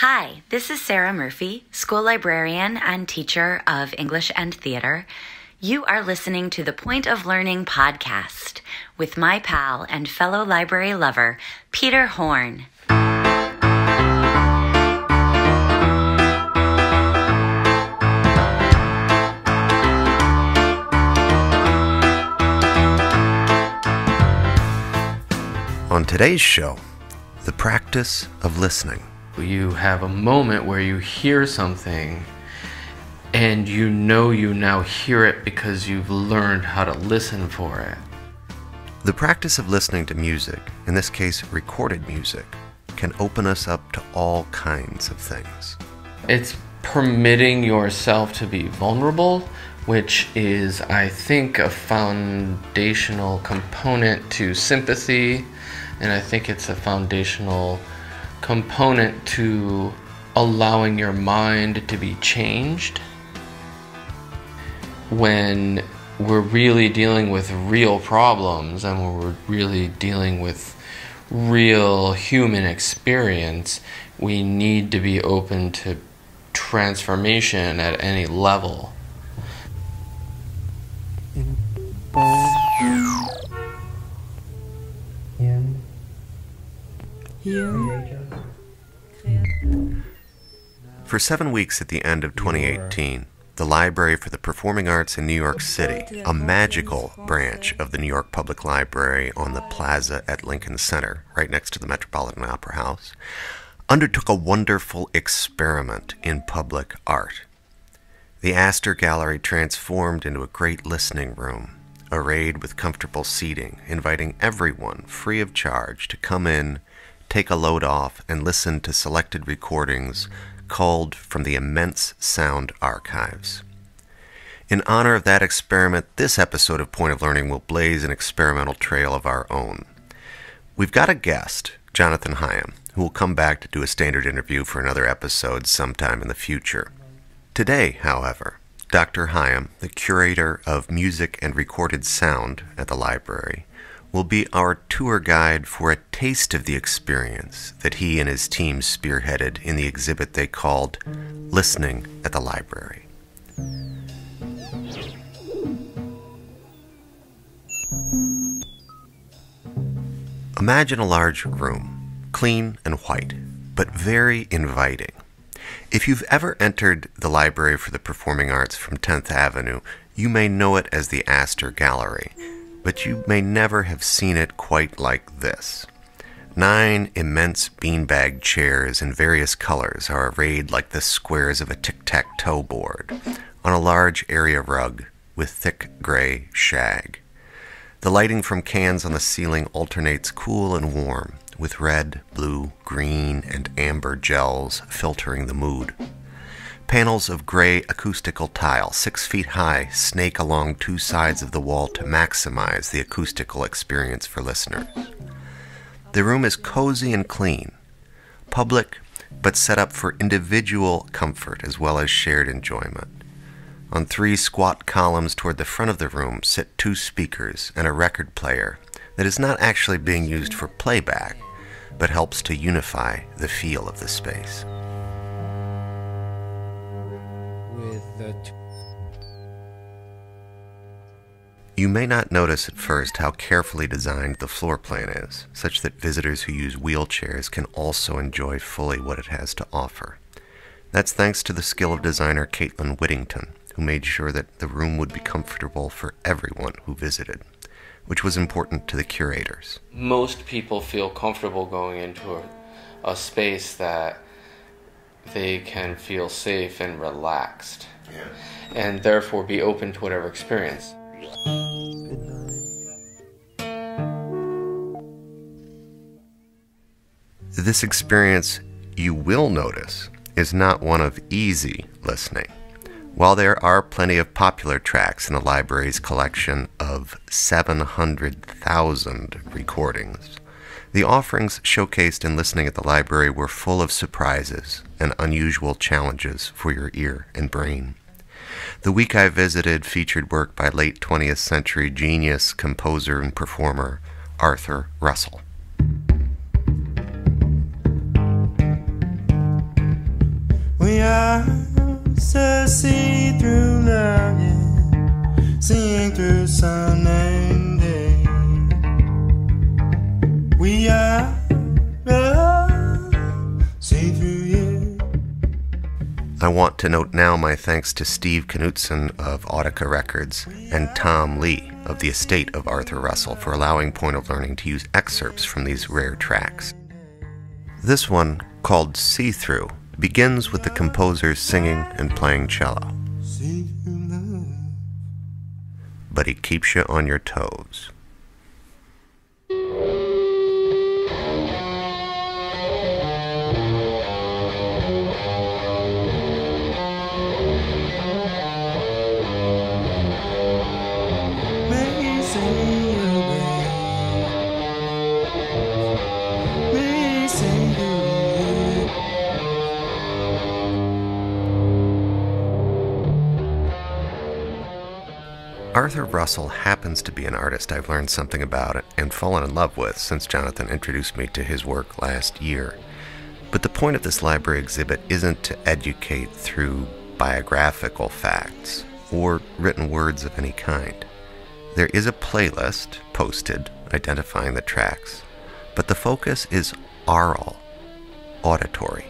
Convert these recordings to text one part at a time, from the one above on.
Hi, this is Sarah Murphy, school librarian and teacher of English and theater. You are listening to the Point of Learning podcast with my pal and fellow library lover, Peter Horn. On today's show, the practice of listening. You have a moment where you hear something and you know you now hear it because you've learned how to listen for it. The practice of listening to music, in this case recorded music, can open us up to all kinds of things. It's permitting yourself to be vulnerable, which is, I think, a foundational component to sympathy, and I think it's a foundational component to allowing your mind to be changed. When we're really dealing with real problems and when we're really dealing with real human experience, we need to be open to transformation at any level. For 7 weeks at the end of 2018, the Library for the Performing Arts in New York City, a magical branch of the New York Public Library on the plaza at Lincoln Center, right next to the Metropolitan Opera House, undertook a wonderful experiment in public art. The Astor Gallery transformed into a great listening room, arrayed with comfortable seating, inviting everyone free of charge to come in, take a load off, and listen to selected recordings culled from the immense sound archives. In honor of that experiment, this episode of Point of Learning will blaze an experimental trail of our own. We've got a guest, Jonathan Hyam, who will come back to do a standard interview for another episode sometime in the future. Today, however, Dr. Hyam, the curator of music and recorded sound at the library, will be our tour guide for a taste of the experience that he and his team spearheaded in the exhibit they called Listening at the Library. Imagine a large room, clean and white, but very inviting. If you've ever entered the Library for the Performing Arts from 10th Avenue, you may know it as the Astor Gallery, but you may never have seen it quite like this. 9 immense beanbag chairs in various colors are arrayed like the squares of a tic-tac-toe board on a large area rug with thick gray shag. The lighting from cans on the ceiling alternates cool and warm, with red, blue, green, and amber gels filtering the mood. Panels of gray acoustical tile, 6 feet high, snake along 2 sides of the wall to maximize the acoustical experience for listeners. The room is cozy and clean, public, but set up for individual comfort as well as shared enjoyment. On 3 squat columns toward the front of the room sit 2 speakers and a record player that is not actually being used for playback, but helps to unify the feel of the space. You may not notice at first how carefully designed the floor plan is, such that visitors who use wheelchairs can also enjoy fully what it has to offer. That's thanks to the skill of designer Caitlin Whittington, who made sure that the room would be comfortable for everyone who visited, which was important to the curators. Most people feel comfortable going into a space that they can feel safe and relaxed, and therefore be open to whatever experience. This experience, you will notice, is not one of easy listening. While there are plenty of popular tracks in the library's collection of 700,000 recordings, the offerings showcased in Listening at the Library were full of surprises and unusual challenges for your ear and brain. The week I visited featured work by late 20th century genius, composer, and performer Arthur Russell. are so see-through love, yeah, seeing through sun and day. We are see-through, yeah. I want to note now my thanks to Steve Knutson of Audica Records and Tom Lee of the estate of Arthur Russell for allowing Point of Learning to use excerpts from these rare tracks. This one, called See-Through, begins with the composer singing and playing cello. But he keeps you on your toes. Arthur Russell happens to be an artist I've learned something about and fallen in love with since Jonathan introduced me to his work last year. But the point of this library exhibit isn't to educate through biographical facts or written words of any kind. There is a playlist posted identifying the tracks, but the focus is aural, auditory.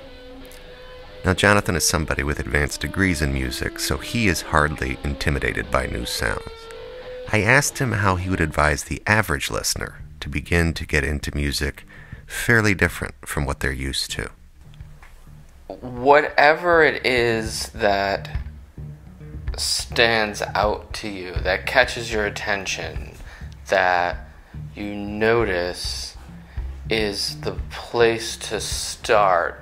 Now, Jonathan is somebody with advanced degrees in music, so he is hardly intimidated by new sounds. I asked him how he would advise the average listener to begin to get into music fairly different from what they're used to. Whatever it is that stands out to you, that catches your attention, that you notice is the place to start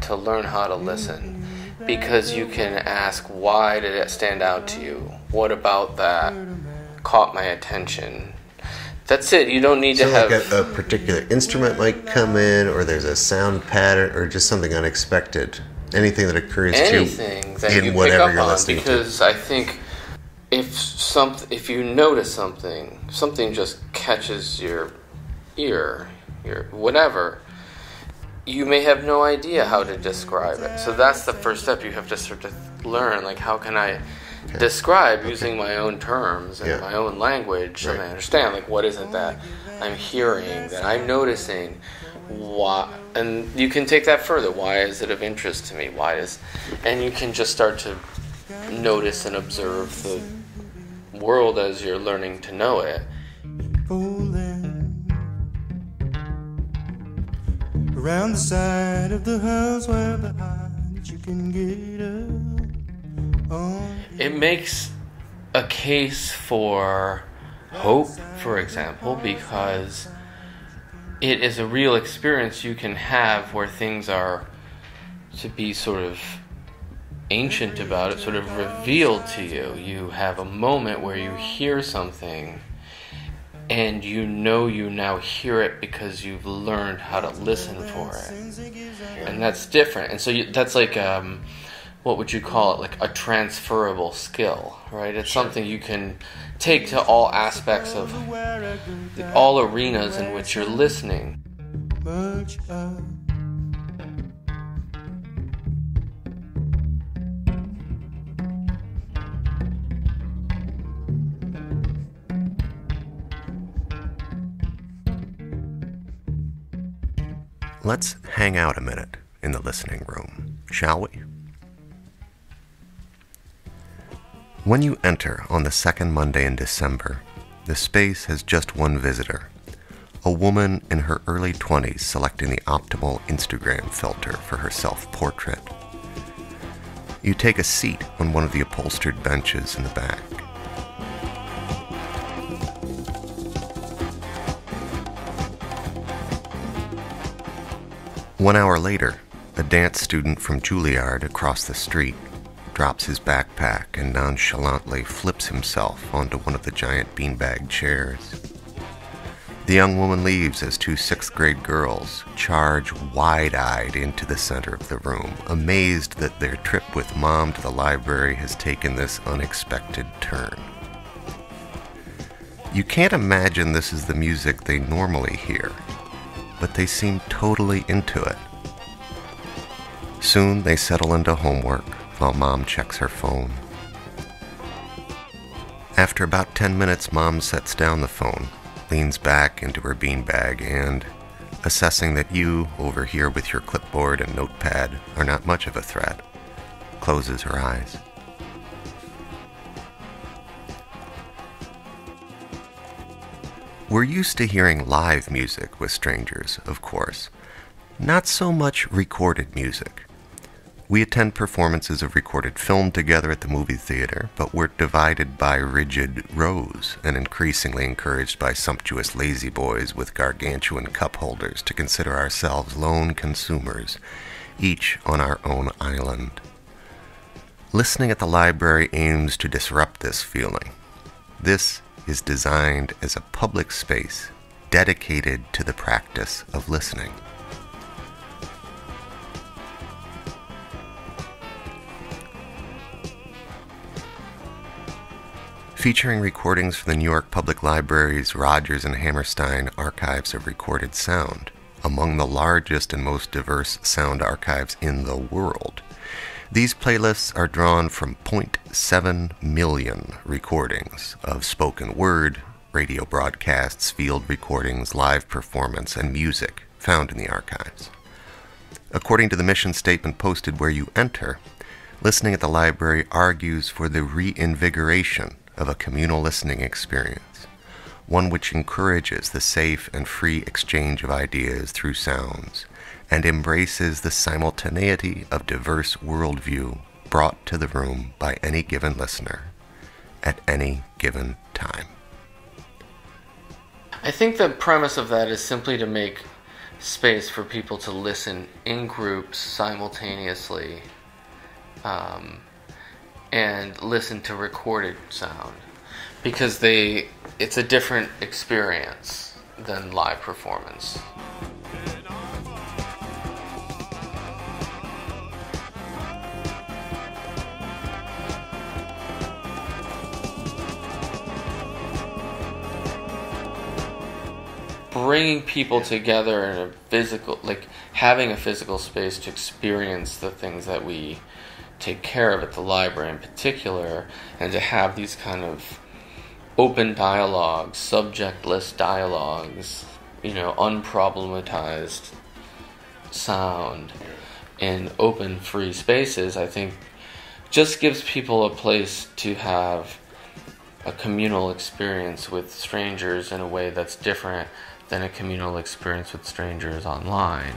to learn how to listen, because you can ask, why did it stand out to you? What about that caught my attention? That's it. You don't need to have... like a particular instrument might come in, or there's a sound pattern, or just something unexpected. Anything that occurs to you in whatever you're listening to. Because I think if you notice something just catches your ear, your whatever, you may have no idea how to describe it. So that's the first step. You have to sort of learn, like, how can I describe using my own terms and my own language, so I understand, like, what is it that I'm hearing, that I'm noticing, why, and you can take that further. Why is it of interest to me? And you can just start to notice and observe the world as you're learning to know it. Around the side of the house where behind you can get up on. It makes a case for hope, for example, because it is a real experience you can have where things are to be sort of ancient about it, sort of revealed to you. You have a moment where you hear something and you know you now hear it because you've learned how to listen for it. And that's different. And so that's like, what would you call it? Like a transferable skill, right? It's something you can take to all aspects of all arenas in which you're listening. Let's hang out a minute in the listening room, shall we? When you enter on the second Monday in December, the space has just one visitor, a woman in her early 20s selecting the optimal Instagram filter for her self-portrait. You take a seat on one of the upholstered benches in the back. One hour later, a dance student from Juilliard across the street drops his backpack and nonchalantly flips himself onto one of the giant beanbag chairs. The young woman leaves as two sixth-grade girls charge wide-eyed into the center of the room, amazed that their trip with Mom to the library has taken this unexpected turn. You can't imagine this is the music they normally hear, but they seem totally into it. Soon they settle into homework while Mom checks her phone. After about 10 minutes, Mom sets down the phone, leans back into her beanbag, and, assessing that you, over here with your clipboard and notepad, are not much of a threat, closes her eyes. We're used to hearing live music with strangers, of course. Not so much recorded music. We attend performances of recorded film together at the movie theater, but we're divided by rigid rows and increasingly encouraged by sumptuous lazy boys with gargantuan cup holders to consider ourselves lone consumers, each on our own island. Listening at the library aims to disrupt this feeling. This is designed as a public space dedicated to the practice of listening. Featuring recordings from the New York Public Library's Rodgers and Hammerstein archives of recorded sound, among the largest and most diverse sound archives in the world. These playlists are drawn from 0.7 million recordings of spoken word, radio broadcasts, field recordings, live performance, and music found in the archives. According to the mission statement posted where you enter, listening at the library argues for the reinvigoration of a communal listening experience, one which encourages the safe and free exchange of ideas through sounds, and embraces the simultaneity of diverse worldview brought to the room by any given listener at any given time. I think the premise of that is simply to make space for people to listen in groups simultaneously, and listen to recorded sound, because it's a different experience than live performance. Bringing people together in a physical, having a physical space to experience the things that we take care of at the library in particular, and to have these kind of open dialogues, subjectless dialogues, unproblematized sound in open, free spaces, I think just gives people a place to have a communal experience with strangers in a way that's different than a communal experience with strangers online.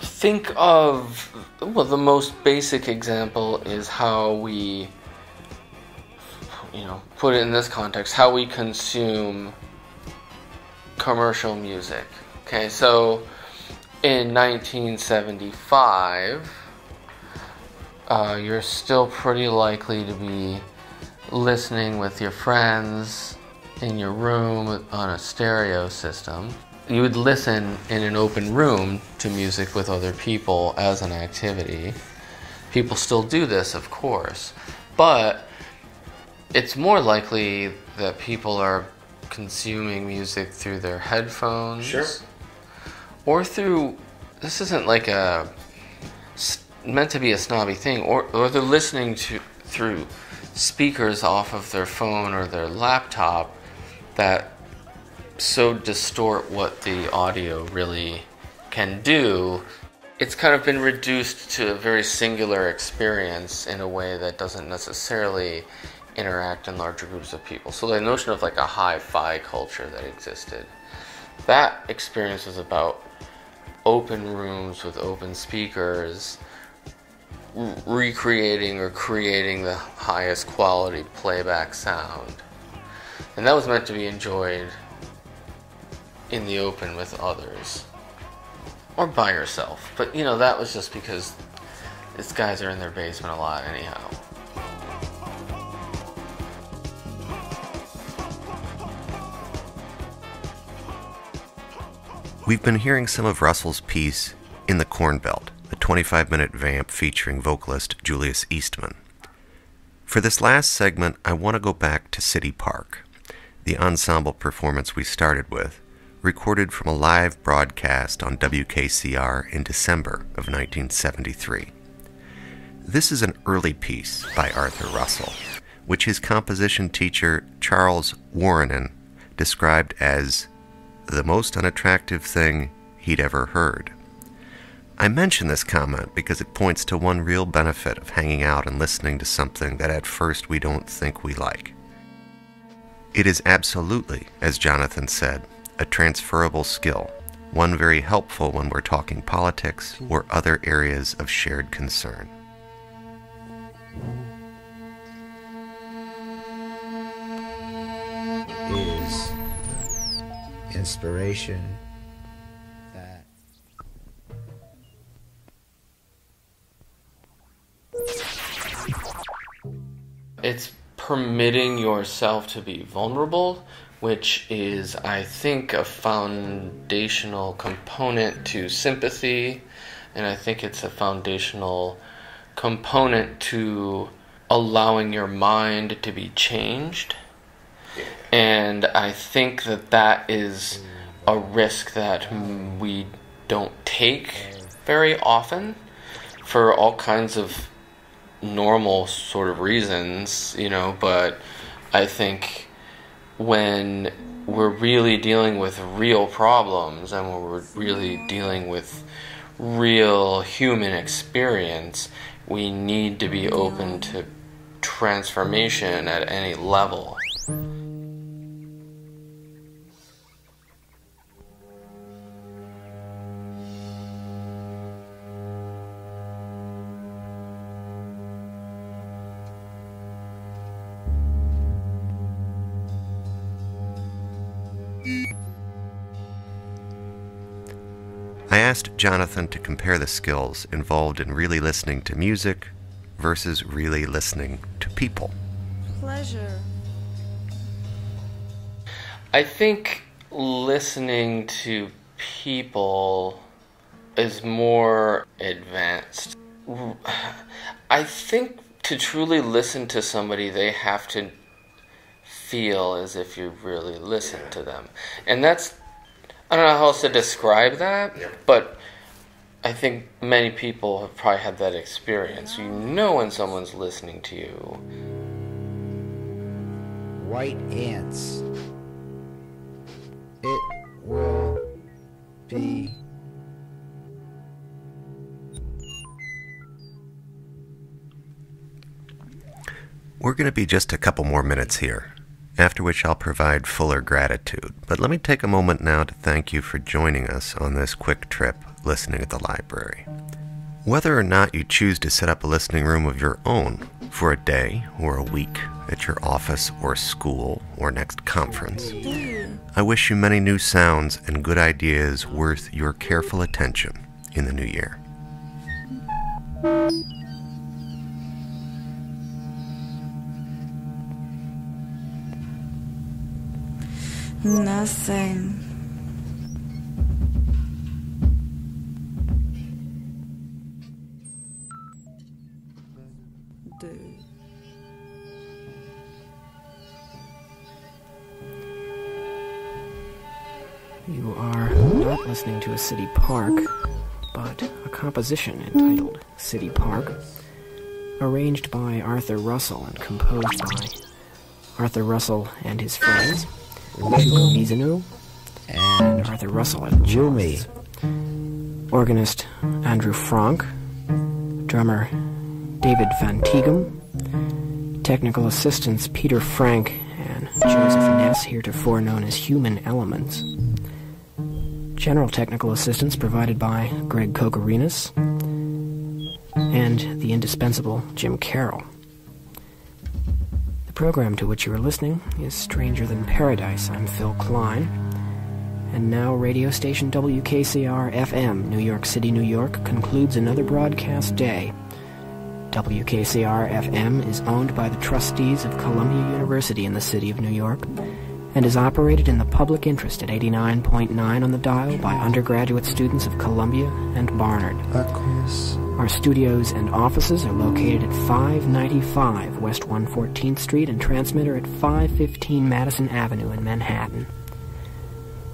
Think of, the most basic example is how we, put it in this context, how we consume commercial music. Okay, so in 1975, you're still pretty likely to be listening with your friends in your room on a stereo system. You would listen in an open room to music with other people as an activity. People still do this, of course, but it's more likely that people are consuming music through their headphones. Sure. Or through, this isn't meant to be a snobby thing, or they're listening through speakers off of their phone or their laptop that so distort what the audio really can do. It's kind of been reduced to a very singular experience in a way that doesn't necessarily interact in larger groups of people. So the notion of a hi-fi culture that existed, that experience was about open rooms with open speakers, recreating or creating the highest quality playback sound. And that was meant to be enjoyed in the open with others. Or by yourself. But, that was just because these guys are in their basement a lot anyhow. We've been hearing some of Russell's piece, In the Corn Belt, a 25-minute vamp featuring vocalist Julius Eastman. For this last segment, I want to go back to City Park. the ensemble performance we started with, recorded from a live broadcast on WKCR in December of 1973. This is an early piece by Arthur Russell, which his composition teacher Charles Warrenan described as the most unattractive thing he'd ever heard. I mention this comment because it points to one real benefit of hanging out and listening to something that at first we don't think we like. It is absolutely, as Jonathan said, a transferable skill, one very helpful when we're talking politics or other areas of shared concern. Is inspiration that it's permitting yourself to be vulnerable, which is, I think, a foundational component to sympathy, and I think it's a foundational component to allowing your mind to be changed. And I think that is a risk that we don't take very often for all kinds of normal sort of reasons, but I think when we're really dealing with real problems and when we're really dealing with real human experience, we need to be open to transformation at any level. I asked Jonathan to compare the skills involved in really listening to music versus really listening to people. Pleasure. I think listening to people is more advanced. I think to truly listen to somebody, they have to feel as if you really listen to them. And that's, I don't know how else to describe that, but I think many people have probably had that experience. You know when someone's listening to you. white ants. It will be We're going to be just a couple more minutes here, after which I'll provide fuller gratitude. But let me take a moment now to thank you for joining us on this quick trip listening at the library. Whether or not you choose to set up a listening room of your own for a day or a week at your office or school or next conference, I wish you many new sounds and good ideas worth your careful attention in the new year. Nothing. You are not listening to a city park, but a composition entitled City Park, arranged by Arthur Russell and composed by Arthur Russell and his friends, Shuko Mizuno, and Arthur Russell at cellos, organist Andrew Frank, drummer David Van Tighem, technical assistants Peter Frank and Joseph Ness, heretofore known as Human Elements, general technical assistance provided by Greg Kokorinas, and the indispensable Jim Carroll. The program to which you are listening is Stranger Than Paradise. I'm Phil Klein. And now radio station WKCR-FM, New York City, New York, concludes another broadcast day. WKCR-FM is owned by the trustees of Columbia University in the city of New York and is operated in the public interest at 89.9 on the dial by undergraduate students of Columbia and Barnard. Our studios and offices are located at 595 West 114th Street and transmitter at 515 Madison Avenue in Manhattan.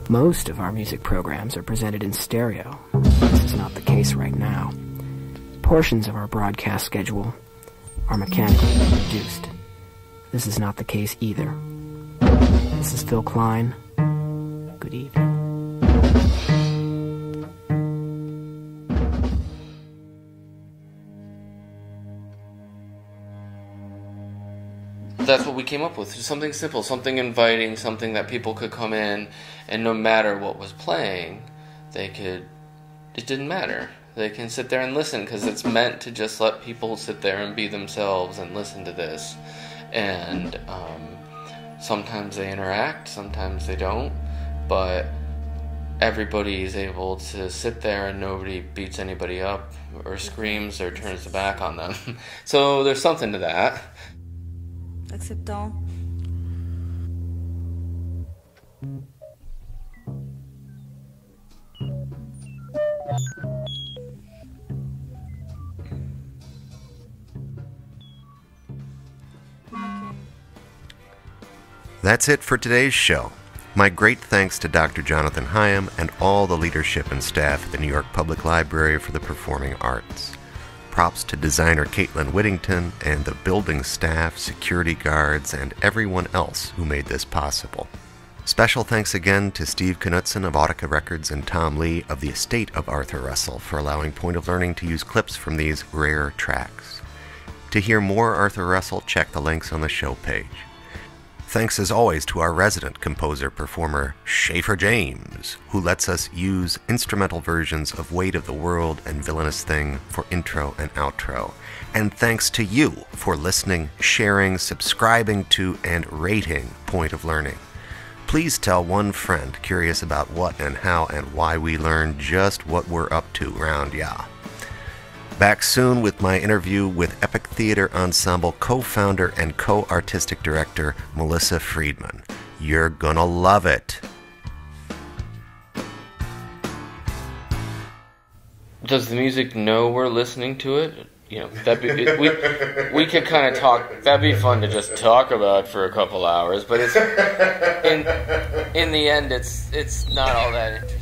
Most of our music programs are presented in stereo. This is not the case right now. Portions of our broadcast schedule are mechanically reduced. This is not the case either. This is Phil Klein. Good evening. That's what we came up with. Something simple, something inviting, something that people could come in, and no matter what was playing, it didn't matter. They can sit there and listen, because it's meant to just let people sit there and be themselves and listen to this. And sometimes they interact, sometimes they don't, but everybody is able to sit there and nobody beats anybody up or screams or turns their back on them. So there's something to that. Acceptant. That's it for today's show. My great thanks to Dr. Jonathan Hyam and all the leadership and staff at the New York Public Library for the Performing Arts. Props to designer Caitlin Whittington and the building staff, security guards, and everyone else who made this possible. Special thanks again to Steve Knutson of Autica Records and Tom Lee of the estate of Arthur Russell for allowing Point of Learning to use clips from these rare tracks. To hear more Arthur Russell, check the links on the show page. Thanks as always to our resident composer-performer, Schaefer James, who lets us use instrumental versions of Weight of the World and Villainous Thing for intro and outro. And thanks to you for listening, sharing, subscribing to, and rating Point of Learning. Please tell one friend curious about what and how and why we learn just what we're up to round ya. Back soon with my interview with Epic Theater Ensemble co-founder and co-artistic director Melissa Friedman. You're gonna love it. Does the music know we're listening to it? You know, we could kind of talk. That'd be fun to just talk about for a couple hours. But it's in the end, it's not all that interesting.